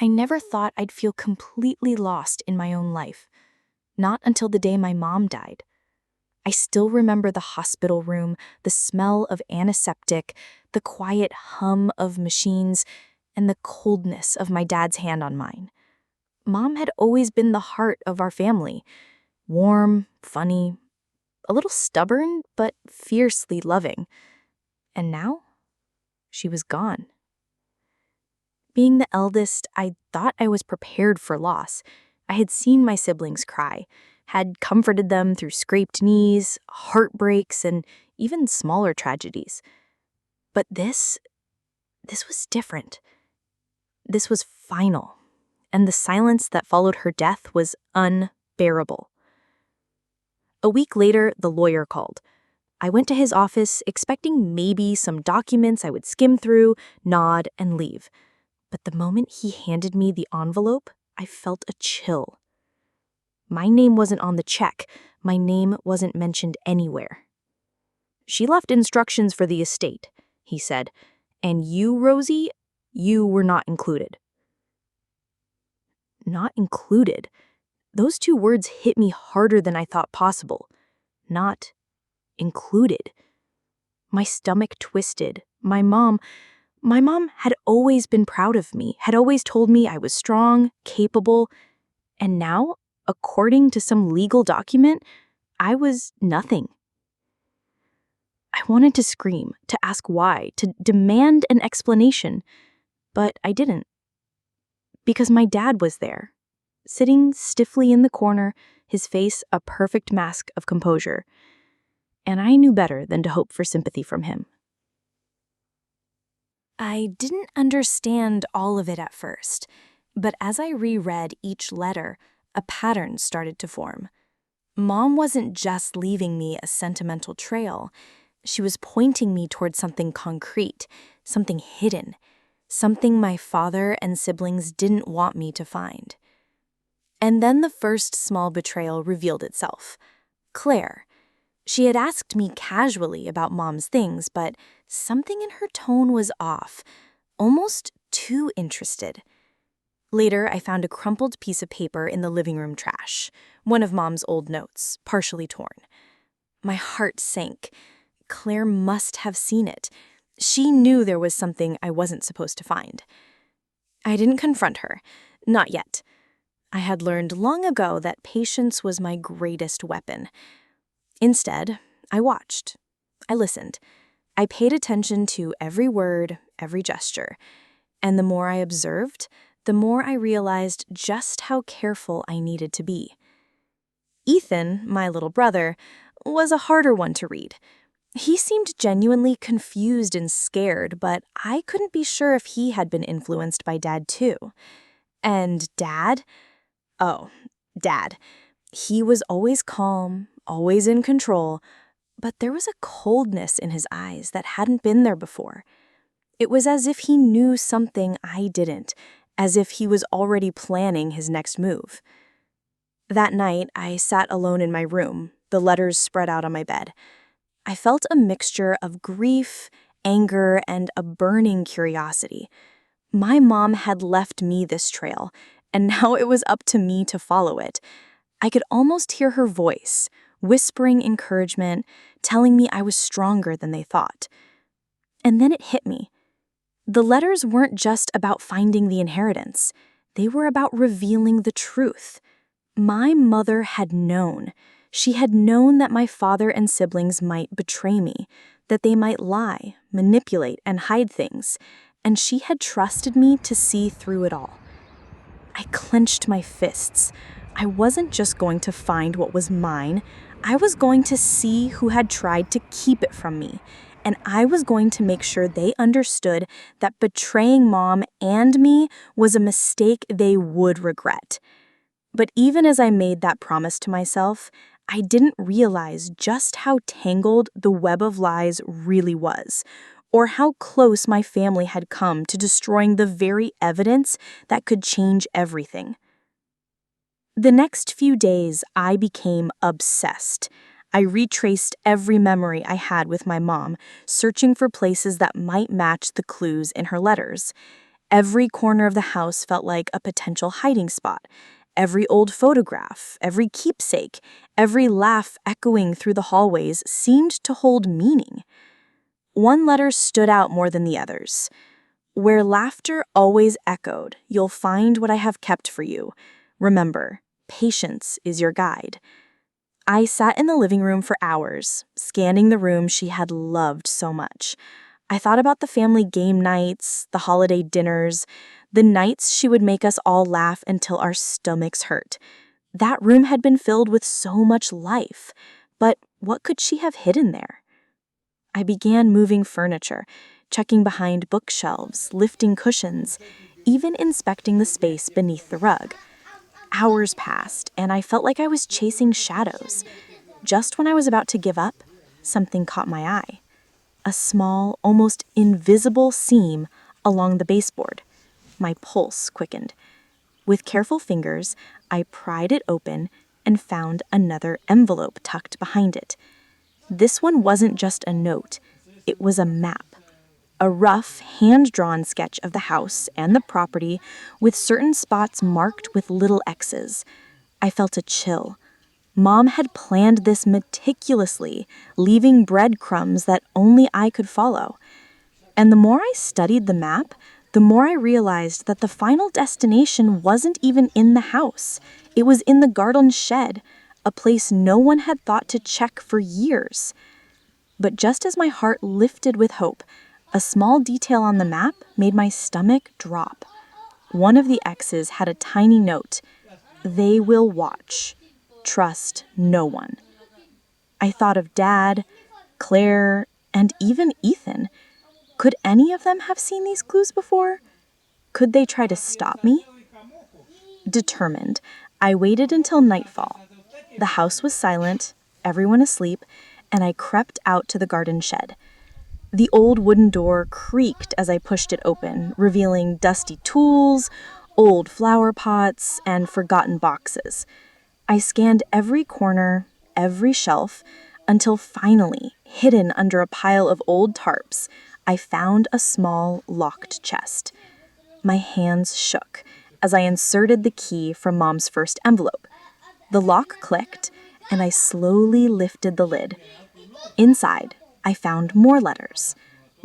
I never thought I'd feel completely lost in my own life. Not until the day my mom died. I still remember the hospital room, the smell of antiseptic, the quiet hum of machines, and the coldness of my dad's hand on mine. Mom had always been the heart of our family. Warm, funny, a little stubborn, but fiercely loving. And now, she was gone. Being the eldest, I thought I was prepared for loss. I had seen my siblings cry, had comforted them through scraped knees, heartbreaks, and even smaller tragedies. But this was different. This was final, and the silence that followed her death was unbearable. A week later, the lawyer called. I went to his office expecting maybe some documents I would skim through, nod, and leave. But the moment he handed me the envelope, I felt a chill. My name wasn't on the check. My name wasn't mentioned anywhere. "She left instructions for the estate," he said. "And you, Rosie, you were not included." Not included? Those two words hit me harder than I thought possible. Not included. My stomach twisted. My mom had always been proud of me, had always told me I was strong, capable, and now, according to some legal document, I was nothing. I wanted to scream, to ask why, to demand an explanation, but I didn't. Because my dad was there, sitting stiffly in the corner, his face a perfect mask of composure, and I knew better than to hope for sympathy from him. I didn't understand all of it at first, but as I reread each letter, a pattern started to form. Mom wasn't just leaving me a sentimental trail. She was pointing me toward something concrete, something hidden, something my father and siblings didn't want me to find. And then the first small betrayal revealed itself. Claire. She had asked me casually about Mom's things, but something in her tone was off, almost too interested. Later, I found a crumpled piece of paper in the living room trash, one of Mom's old notes, partially torn. My heart sank. Claire must have seen it. She knew there was something I wasn't supposed to find. I didn't confront her. Not yet. I had learned long ago that patience was my greatest weapon. Instead, I watched. I listened. I paid attention to every word, every gesture. And the more I observed, the more I realized just how careful I needed to be. Ethan, my little brother, was a harder one to read. He seemed genuinely confused and scared, but I couldn't be sure if he had been influenced by Dad too. And Dad? Oh, Dad. He was always calm, always in control, but there was a coldness in his eyes that hadn't been there before. It was as if he knew something I didn't, as if he was already planning his next move. That night, I sat alone in my room, the letters spread out on my bed. I felt a mixture of grief, anger, and a burning curiosity. My mom had left me this trail, and now it was up to me to follow it. I could almost hear her voice, whispering encouragement, telling me I was stronger than they thought. And then it hit me. The letters weren't just about finding the inheritance. They were about revealing the truth. My mother had known. She had known that my father and siblings might betray me, that they might lie, manipulate, and hide things, and she had trusted me to see through it all. I clenched my fists. I wasn't just going to find what was mine. I was going to see who had tried to keep it from me, and I was going to make sure they understood that betraying Mom and me was a mistake they would regret. But even as I made that promise to myself, I didn't realize just how tangled the web of lies really was, or how close my family had come to destroying the very evidence that could change everything. The next few days, I became obsessed. I retraced every memory I had with my mom, searching for places that might match the clues in her letters. Every corner of the house felt like a potential hiding spot. Every old photograph, every keepsake, every laugh echoing through the hallways seemed to hold meaning. One letter stood out more than the others. Where laughter always echoed, you'll find what I have kept for you. Remember, patience is your guide. I sat in the living room for hours, scanning the room she had loved so much. I thought about the family game nights, the holiday dinners, the nights she would make us all laugh until our stomachs hurt. That room had been filled with so much life, but what could she have hidden there? I began moving furniture, checking behind bookshelves, lifting cushions, even inspecting the space beneath the rug. Hours passed, and I felt like I was chasing shadows. Just when I was about to give up, something caught my eye. A small, almost invisible seam along the baseboard. My pulse quickened. With careful fingers, I pried it open and found another envelope tucked behind it. This one wasn't just a note, it was a map. A rough, hand-drawn sketch of the house and the property with certain spots marked with little X's. I felt a chill. Mom had planned this meticulously, leaving breadcrumbs that only I could follow. And the more I studied the map, the more I realized that the final destination wasn't even in the house. It was in the garden shed, a place no one had thought to check for years. But just as my heart lifted with hope, a small detail on the map made my stomach drop. One of the X's had a tiny note, "They will watch. Trust no one." I thought of Dad, Claire, and even Ethan. Could any of them have seen these clues before? Could they try to stop me? Determined, I waited until nightfall. The house was silent, everyone asleep, and I crept out to the garden shed. The old wooden door creaked as I pushed it open, revealing dusty tools, old flower pots, and forgotten boxes. I scanned every corner, every shelf, until finally, hidden under a pile of old tarps, I found a small, locked chest. My hands shook as I inserted the key from Mom's first envelope. The lock clicked, and I slowly lifted the lid. Inside, I found more letters,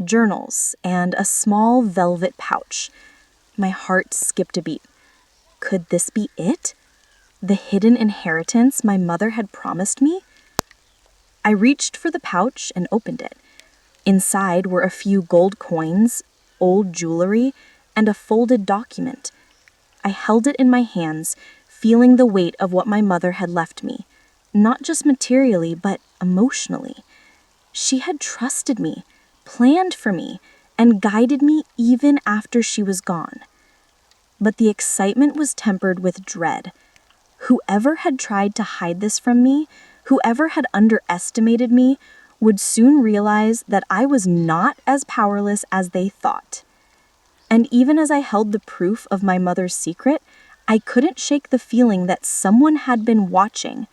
journals, and a small velvet pouch. My heart skipped a beat. Could this be it? The hidden inheritance my mother had promised me? I reached for the pouch and opened it. Inside were a few gold coins, old jewelry, and a folded document. I held it in my hands, feeling the weight of what my mother had left me, not just materially, but emotionally. She had trusted me, planned for me, and guided me even after she was gone. But the excitement was tempered with dread. Whoever had tried to hide this from me, whoever had underestimated me, would soon realize that I was not as powerless as they thought. And even as I held the proof of my mother's secret, I couldn't shake the feeling that someone had been watching,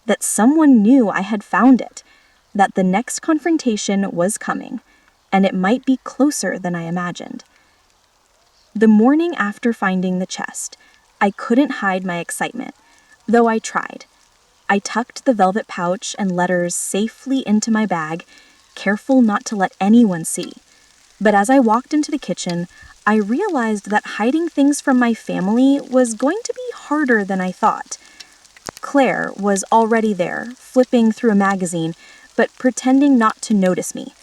that someone knew I had found it, that the next confrontation was coming, and it might be closer than I imagined. The morning after finding the chest, I couldn't hide my excitement, though I tried. I tucked the velvet pouch and letters safely into my bag, careful not to let anyone see. But as I walked into the kitchen, I realized that hiding things from my family was going to be harder than I thought. Claire was already there, flipping through a magazine, but pretending not to notice me.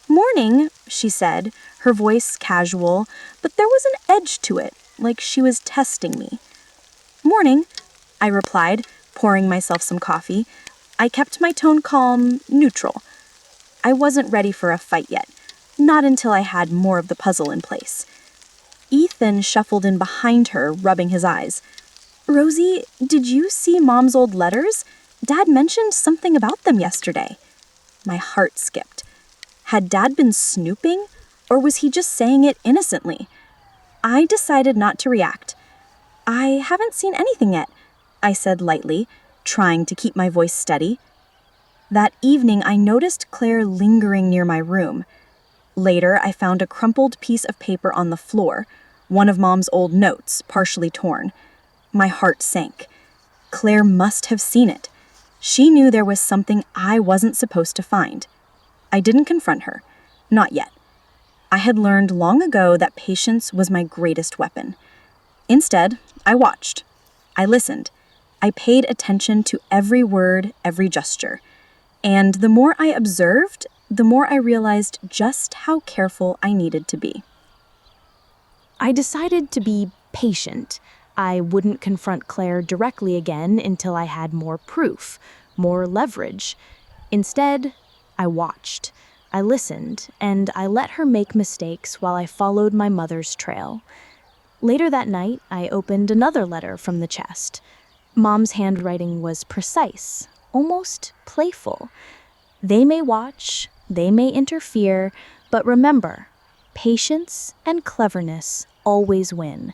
"Morning," she said, her voice casual, but there was an edge to it, like she was testing me. "Morning," I replied, pouring myself some coffee. I kept my tone calm, neutral. I wasn't ready for a fight yet, not until I had more of the puzzle in place. Ethan shuffled in behind her, rubbing his eyes. "Rosie, did you see Mom's old letters? Dad mentioned something about them yesterday." My heart skipped. Had Dad been snooping, or was he just saying it innocently? I decided not to react. "I haven't seen anything yet," I said lightly, trying to keep my voice steady. That evening, I noticed Claire lingering near my room. Later, I found a crumpled piece of paper on the floor, one of Mom's old notes, partially torn. My heart sank. Claire must have seen it. She knew there was something I wasn't supposed to find. I didn't confront her. Not yet. I had learned long ago that patience was my greatest weapon. Instead, I watched. I listened. I paid attention to every word, every gesture. And the more I observed, the more I realized just how careful I needed to be. I decided to be patient. I wouldn't confront Claire directly again until I had more proof, more leverage. Instead, I watched. I listened, and I let her make mistakes while I followed my mother's trail. Later that night, I opened another letter from the chest. Mom's handwriting was precise, almost playful. They may watch, they may interfere, but remember, patience and cleverness always win.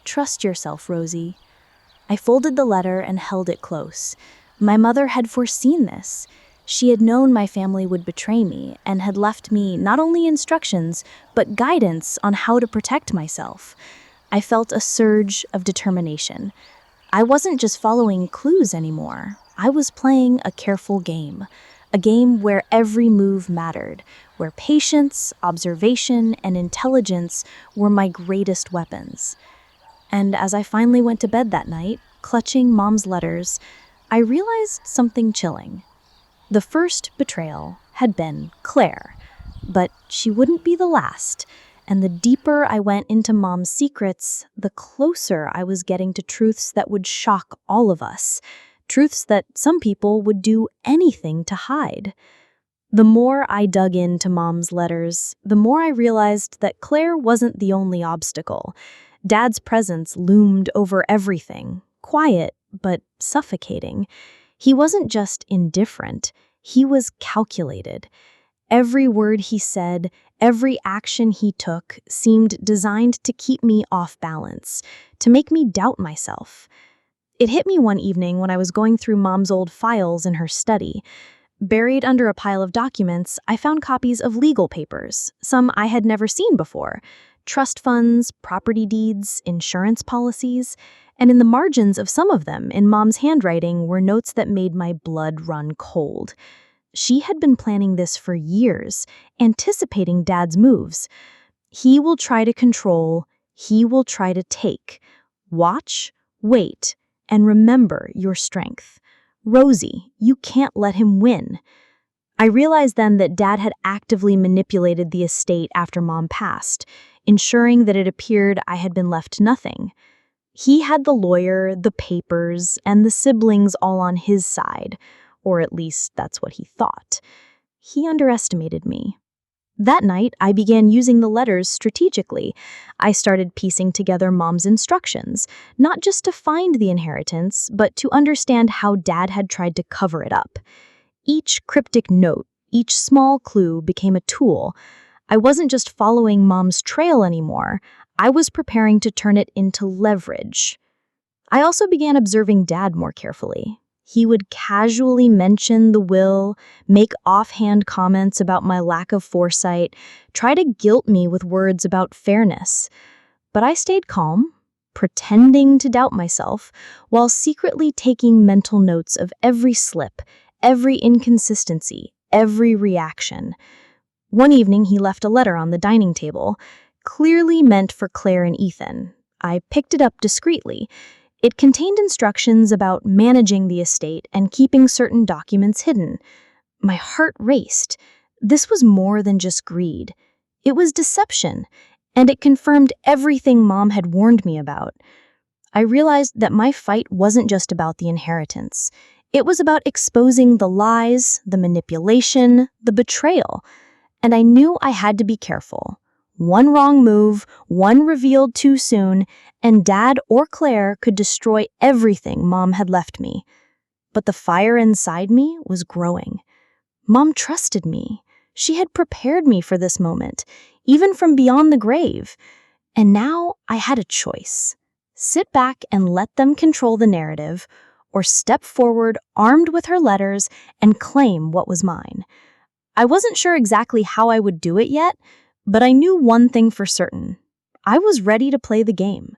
Trust yourself, Rosie. I folded the letter and held it close. My mother had foreseen this. She had known my family would betray me and had left me not only instructions, but guidance on how to protect myself. I felt a surge of determination. I wasn't just following clues anymore. I was playing a careful game. A game where every move mattered, where patience, observation, and intelligence were my greatest weapons. And as I finally went to bed that night, clutching Mom's letters, I realized something chilling. The first betrayal had been Claire, but she wouldn't be the last. And the deeper I went into Mom's secrets, the closer I was getting to truths that would shock all of us, truths that some people would do anything to hide. The more I dug into Mom's letters, the more I realized that Claire wasn't the only obstacle. Dad's presence loomed over everything, quiet but suffocating. He wasn't just indifferent, he was calculated. Every word he said, every action he took seemed designed to keep me off balance, to make me doubt myself. It hit me one evening when I was going through Mom's old files in her study. Buried under a pile of documents, I found copies of legal papers, some I had never seen before. Trust funds, property deeds, insurance policies, and in the margins of some of them, in Mom's handwriting, were notes that made my blood run cold. She had been planning this for years, anticipating Dad's moves. He will try to control, he will try to take. Watch, wait, and remember your strength. Rosie, you can't let him win. I realized then that Dad had actively manipulated the estate after Mom passed, ensuring that it appeared I had been left nothing. He had the lawyer, the papers, and the siblings all on his side, or at least that's what he thought. He underestimated me. That night, I began using the letters strategically. I started piecing together Mom's instructions, not just to find the inheritance, but to understand how Dad had tried to cover it up. Each cryptic note, each small clue became a tool. I wasn't just following Mom's trail anymore. I was preparing to turn it into leverage. I also began observing Dad more carefully. He would casually mention the will, make offhand comments about my lack of foresight, try to guilt me with words about fairness. But I stayed calm, pretending to doubt myself, while secretly taking mental notes of every slip, every inconsistency, every reaction. One evening, he left a letter on the dining table, clearly meant for Claire and Ethan. I picked it up discreetly. It contained instructions about managing the estate and keeping certain documents hidden. My heart raced. This was more than just greed. It was deception, and it confirmed everything Mom had warned me about. I realized that my fight wasn't just about the inheritance. It was about exposing the lies, the manipulation, the betrayal. And I knew I had to be careful. One wrong move, one revealed too soon, and Dad or Claire could destroy everything Mom had left me. But the fire inside me was growing. Mom trusted me. She had prepared me for this moment, even from beyond the grave. And now I had a choice. Sit back and let them control the narrative, or step forward armed with her letters and claim what was mine. I wasn't sure exactly how I would do it yet, but I knew one thing for certain. I was ready to play the game.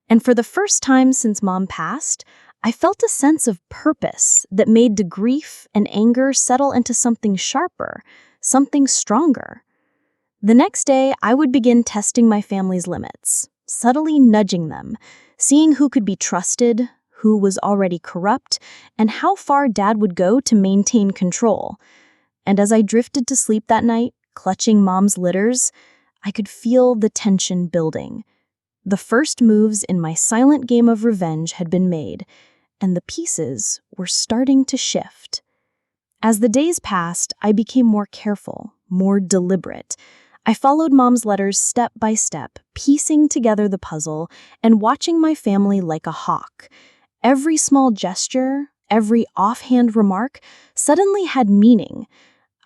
And for the first time since Mom passed, I felt a sense of purpose that made the grief and anger settle into something sharper, something stronger. The next day, I would begin testing my family's limits, subtly nudging them, seeing who could be trusted, who was already corrupt, and how far Dad would go to maintain control. And as I drifted to sleep that night, clutching Mom's litters, I could feel the tension building. The first moves in my silent game of revenge had been made, and the pieces were starting to shift. As the days passed, I became more careful, more deliberate. I followed Mom's letters step by step, piecing together the puzzle and watching my family like a hawk. Every small gesture, every offhand remark suddenly had meaning.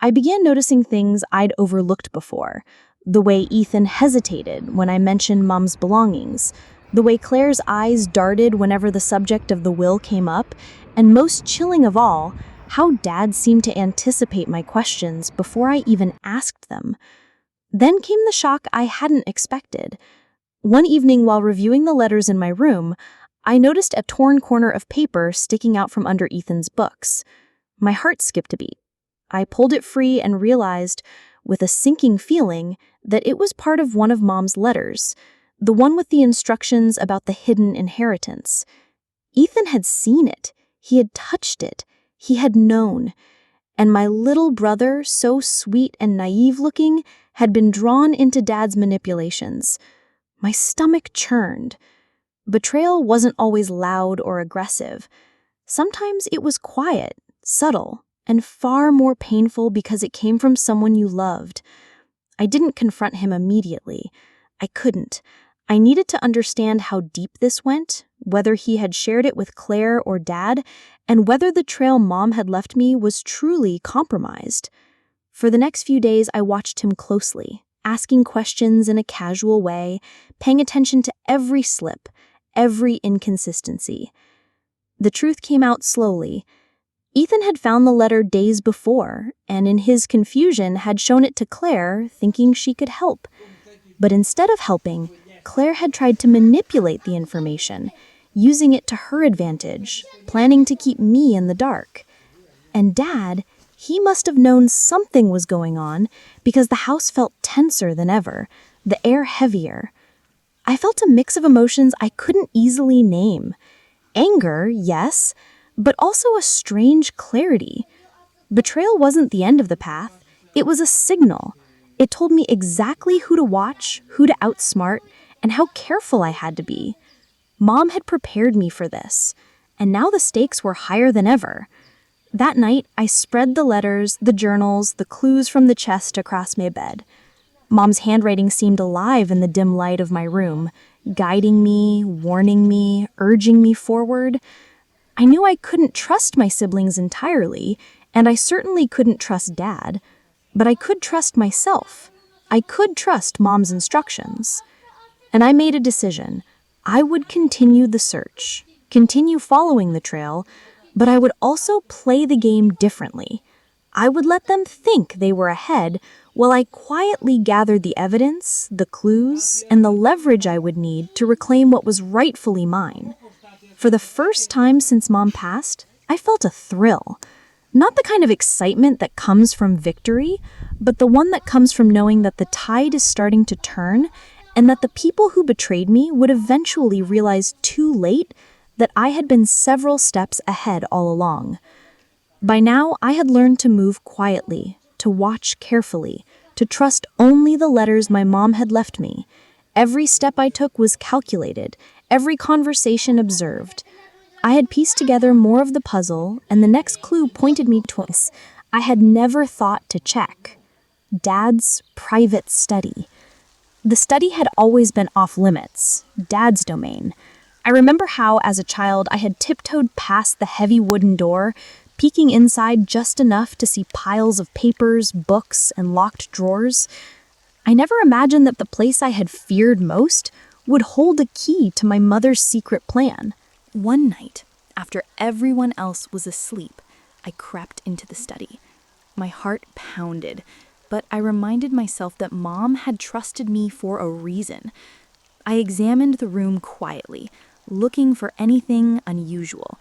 I began noticing things I'd overlooked before. The way Ethan hesitated when I mentioned Mom's belongings, the way Claire's eyes darted whenever the subject of the will came up, and most chilling of all, how Dad seemed to anticipate my questions before I even asked them. Then came the shock I hadn't expected. One evening while reviewing the letters in my room, I noticed a torn corner of paper sticking out from under Ethan's books. My heart skipped a beat. I pulled it free and realized, with a sinking feeling, that it was part of one of Mom's letters, the one with the instructions about the hidden inheritance. Ethan had seen it. He had touched it. He had known. And my little brother, so sweet and naive-looking, had been drawn into Dad's manipulations. My stomach churned. Betrayal wasn't always loud or aggressive. Sometimes it was quiet, subtle, and far more painful because it came from someone you loved. I didn't confront him immediately. I couldn't. I needed to understand how deep this went, whether he had shared it with Claire or Dad, and whether the trail Mom had left me was truly compromised. For the next few days, I watched him closely, asking questions in a casual way, paying attention to every slip, every inconsistency. The truth came out slowly. Ethan had found the letter days before, and in his confusion had shown it to Claire, thinking she could help. But instead of helping, Claire had tried to manipulate the information, using it to her advantage, planning to keep me in the dark. And Dad, he must have known something was going on because the house felt tenser than ever, the air heavier. I felt a mix of emotions I couldn't easily name. Anger, yes, but also a strange clarity. Betrayal wasn't the end of the path. It was a signal. It told me exactly who to watch, who to outsmart, and how careful I had to be. Mom had prepared me for this, and now the stakes were higher than ever. That night, I spread the letters, the journals, the clues from the chest across my bed. Mom's handwriting seemed alive in the dim light of my room, guiding me, warning me, urging me forward. I knew I couldn't trust my siblings entirely, and I certainly couldn't trust Dad, but I could trust myself. I could trust Mom's instructions. And I made a decision. I would continue the search, continue following the trail, but I would also play the game differently. I would let them think they were ahead while I quietly gathered the evidence, the clues, and the leverage I would need to reclaim what was rightfully mine. For the first time since Mom passed, I felt a thrill. Not the kind of excitement that comes from victory, but the one that comes from knowing that the tide is starting to turn and that the people who betrayed me would eventually realize too late that I had been several steps ahead all along. By now, I had learned to move quietly, to watch carefully, to trust only the letters my mom had left me. Every step I took was calculated, every conversation observed. I had pieced together more of the puzzle, and the next clue pointed me to us I had never thought to check. Dad's private study. The study had always been off limits, Dad's domain. I remember how, as a child, I had tiptoed past the heavy wooden door, peeking inside just enough to see piles of papers, books, and locked drawers. I never imagined that the place I had feared most would hold a key to my mother's secret plan. One night, after everyone else was asleep, I crept into the study. My heart pounded, but I reminded myself that Mom had trusted me for a reason. I examined the room quietly, looking for anything unusual.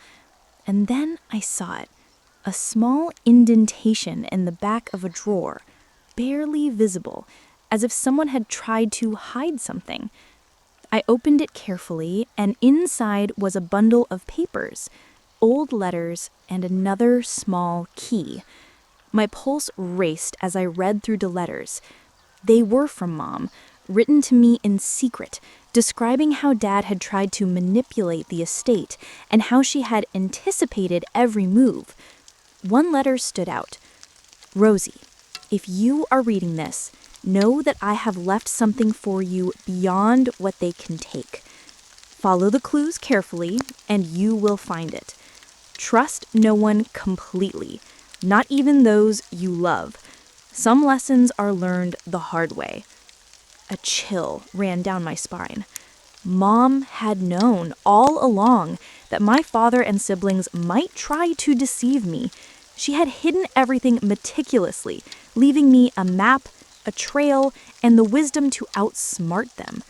And then I saw it, a small indentation in the back of a drawer, barely visible, as if someone had tried to hide something. I opened it carefully, and inside was a bundle of papers, old letters, and another small key. My pulse raced as I read through the letters. They were from Mom, written to me in secret, describing how Dad had tried to manipulate the estate and how she had anticipated every move. One letter stood out. Rosie, if you are reading this, know that I have left something for you beyond what they can take. Follow the clues carefully, and you will find it. Trust no one completely, not even those you love. Some lessons are learned the hard way. A chill ran down my spine. Mom had known all along that my father and siblings might try to deceive me. She had hidden everything meticulously, leaving me a map, a trail, and the wisdom to outsmart them.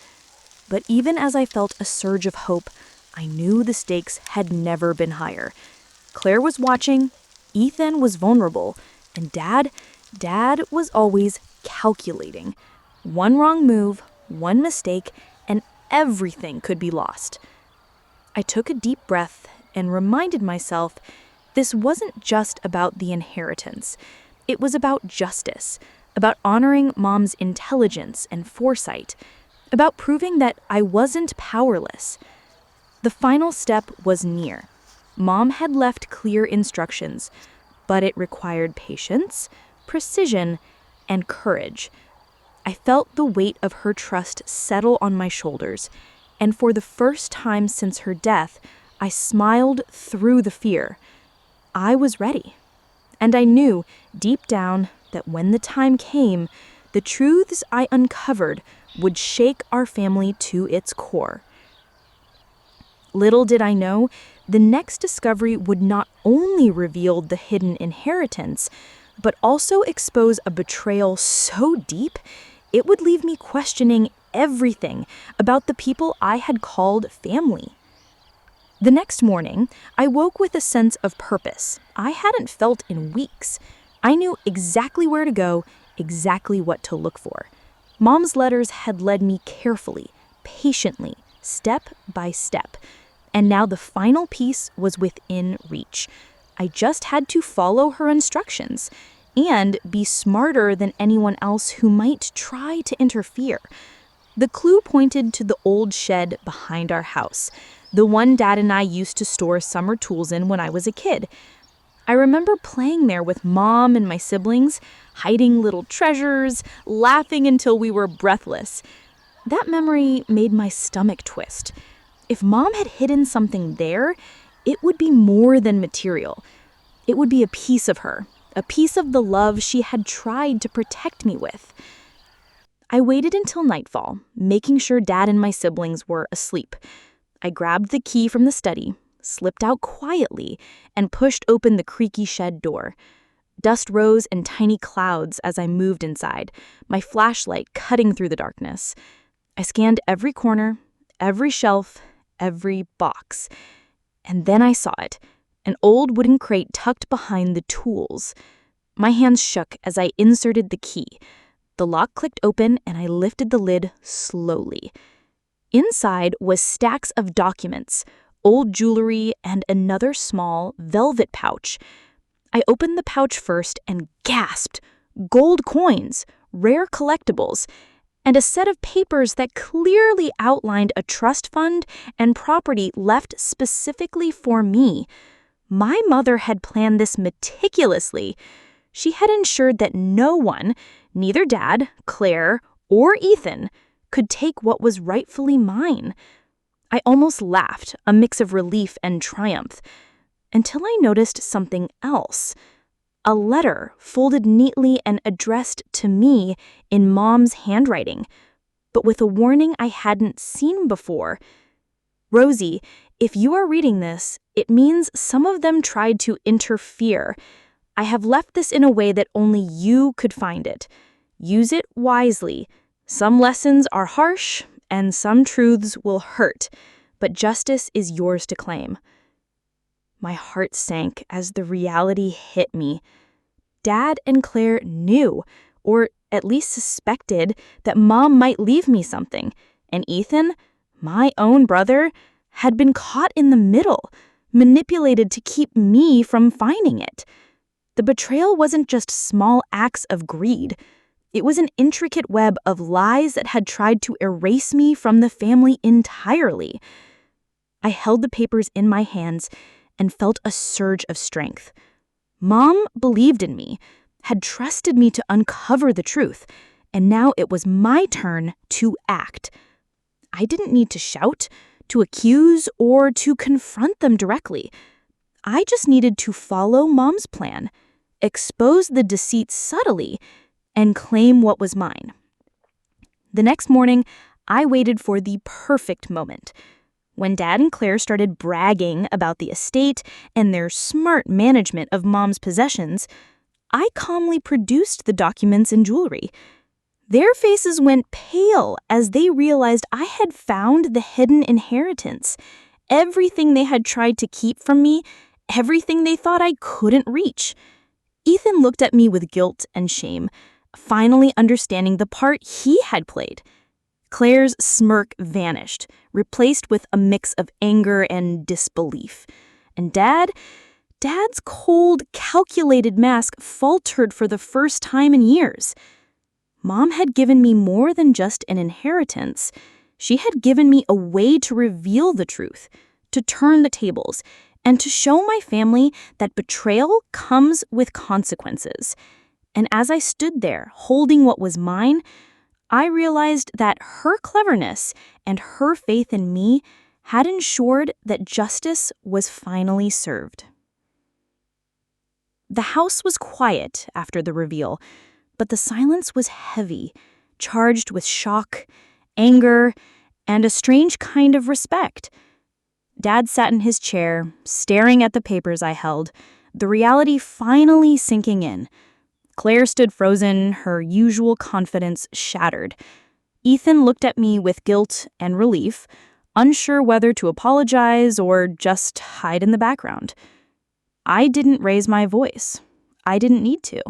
But even as I felt a surge of hope, I knew the stakes had never been higher. Claire was watching, Ethan was vulnerable, and Dad was always calculating. One wrong move, one mistake, and everything could be lost. I took a deep breath and reminded myself this wasn't just about the inheritance. It was about justice, about honoring Mom's intelligence and foresight, about proving that I wasn't powerless. The final step was near. Mom had left clear instructions, but it required patience, precision, and courage. I felt the weight of her trust settle on my shoulders, and for the first time since her death, I smiled through the fear. I was ready, and I knew deep down that when the time came, the truths I uncovered would shake our family to its core. Little did I know, the next discovery would not only reveal the hidden inheritance, but also expose a betrayal so deep it would leave me questioning everything about the people I had called family. The next morning, I woke with a sense of purpose I hadn't felt in weeks. I knew exactly where to go, exactly what to look for. Mom's letters had led me carefully, patiently, step by step. And now the final piece was within reach. I just had to follow her instructions and be smarter than anyone else who might try to interfere. The clue pointed to the old shed behind our house, the one Dad and I used to store summer tools in when I was a kid. I remember playing there with Mom and my siblings, hiding little treasures, laughing until we were breathless. That memory made my stomach twist. If Mom had hidden something there, it would be more than material. It would be a piece of her, a piece of the love she had tried to protect me with. I waited until nightfall, making sure Dad and my siblings were asleep. I grabbed the key from the study, slipped out quietly, and pushed open the creaky shed door. Dust rose in tiny clouds as I moved inside, my flashlight cutting through the darkness. I scanned every corner, every shelf, every box. And then I saw it, an old wooden crate tucked behind the tools. My hands shook as I inserted the key. The lock clicked open and I lifted the lid slowly. Inside was stacks of documents, old jewelry, and another small velvet pouch. I opened the pouch first and gasped. Gold coins, rare collectibles, and a set of papers that clearly outlined a trust fund and property left specifically for me. My mother had planned this meticulously. She had ensured that no one, neither Dad, Claire, or Ethan, could take what was rightfully mine. I almost laughed, a mix of relief and triumph, until I noticed something else. A letter folded neatly and addressed to me in Mom's handwriting, but with a warning I hadn't seen before. Rosie, if you are reading this, it means some of them tried to interfere. I have left this in a way that only you could find it. Use it wisely. Some lessons are harsh, and some truths will hurt, but justice is yours to claim. My heart sank as the reality hit me. Dad and Claire knew, or at least suspected, that Mom might leave me something, and Ethan, my own brother, had been caught in the middle, manipulated to keep me from finding it. The betrayal wasn't just small acts of greed. It was an intricate web of lies that had tried to erase me from the family entirely. I held the papers in my hands and felt a surge of strength. Mom believed in me, had trusted me to uncover the truth, and now it was my turn to act. I didn't need to shout, to accuse, or to confront them directly. I just needed to follow Mom's plan, expose the deceit subtly, and claim what was mine. The next morning, I waited for the perfect moment. When Dad and Claire started bragging about the estate and their smart management of Mom's possessions, I calmly produced the documents and jewelry. Their faces went pale as they realized I had found the hidden inheritance, everything they had tried to keep from me, everything they thought I couldn't reach. Ethan looked at me with guilt and shame, finally understanding the part he had played. Claire's smirk vanished, replaced with a mix of anger and disbelief. And Dad's cold, calculated mask faltered for the first time in years. Mom had given me more than just an inheritance. She had given me a way to reveal the truth, to turn the tables, and to show my family that betrayal comes with consequences. And as I stood there, holding what was mine, I realized that her cleverness and her faith in me had ensured that justice was finally served. The house was quiet after the reveal, but the silence was heavy, charged with shock, anger, and a strange kind of respect. Dad sat in his chair, staring at the papers I held, the reality finally sinking in. Claire stood frozen, her usual confidence shattered. Ethan looked at me with guilt and relief, unsure whether to apologize or just hide in the background. I didn't raise my voice. I didn't need to.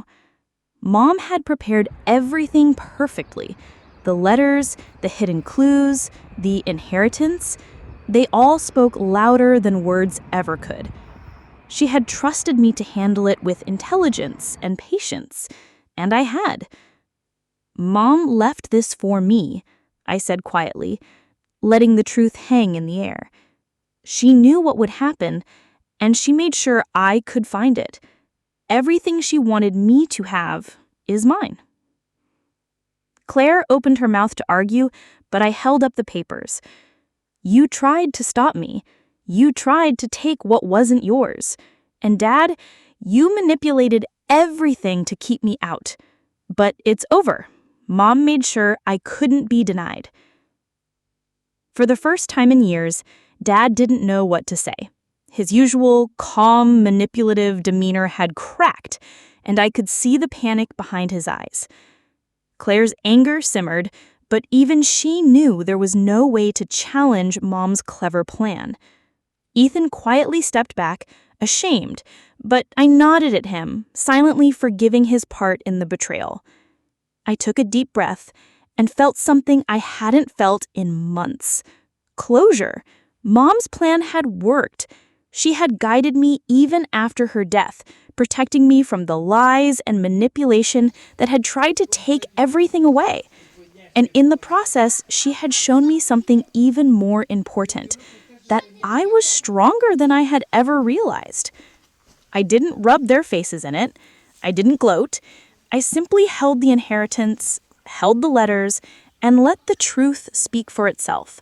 Mom had prepared everything perfectly. The letters, the hidden clues, the inheritance, they all spoke louder than words ever could. She had trusted me to handle it with intelligence and patience, and I had. Mom left this for me, I said quietly, letting the truth hang in the air. She knew what would happen, and she made sure I could find it. Everything she wanted me to have is mine. Claire opened her mouth to argue, but I held up the papers. You tried to stop me. You tried to take what wasn't yours. And Dad, you manipulated everything to keep me out. But it's over. Mom made sure I couldn't be denied. For the first time in years, Dad didn't know what to say. His usual calm, manipulative demeanor had cracked, and I could see the panic behind his eyes. Claire's anger simmered, but even she knew there was no way to challenge Mom's clever plan. Ethan quietly stepped back, ashamed, but I nodded at him, silently forgiving his part in the betrayal. I took a deep breath and felt something I hadn't felt in months. Closure. Mom's plan had worked. She had guided me even after her death, protecting me from the lies and manipulation that had tried to take everything away. And in the process, she had shown me something even more important, that I was stronger than I had ever realized. I didn't rub their faces in it. I didn't gloat. I simply held the inheritance, held the letters, and let the truth speak for itself.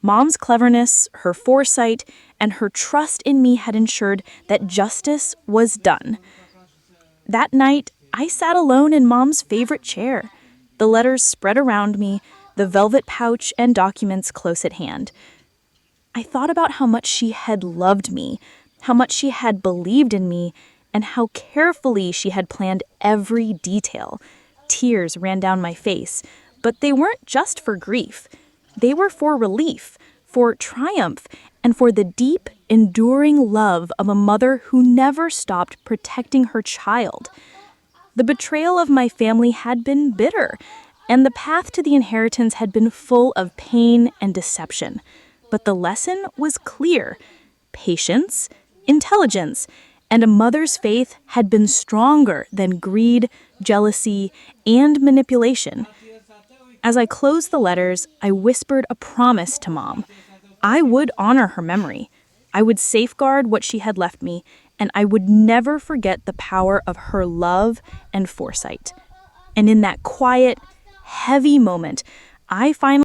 Mom's cleverness, her foresight, and her trust in me had ensured that justice was done. That night, I sat alone in Mom's favorite chair, the letters spread around me, the velvet pouch and documents close at hand. I thought about how much she had loved me, how much she had believed in me, and how carefully she had planned every detail. Tears ran down my face, but they weren't just for grief. They were for relief, for triumph, and for the deep, enduring love of a mother who never stopped protecting her child. The betrayal of my family had been bitter, and the path to the inheritance had been full of pain and deception. But the lesson was clear. Patience, intelligence, and a mother's faith had been stronger than greed, jealousy, and manipulation. As I closed the letters, I whispered a promise to Mom. I would honor her memory. I would safeguard what she had left me, and I would never forget the power of her love and foresight. And in that quiet, heavy moment, I finally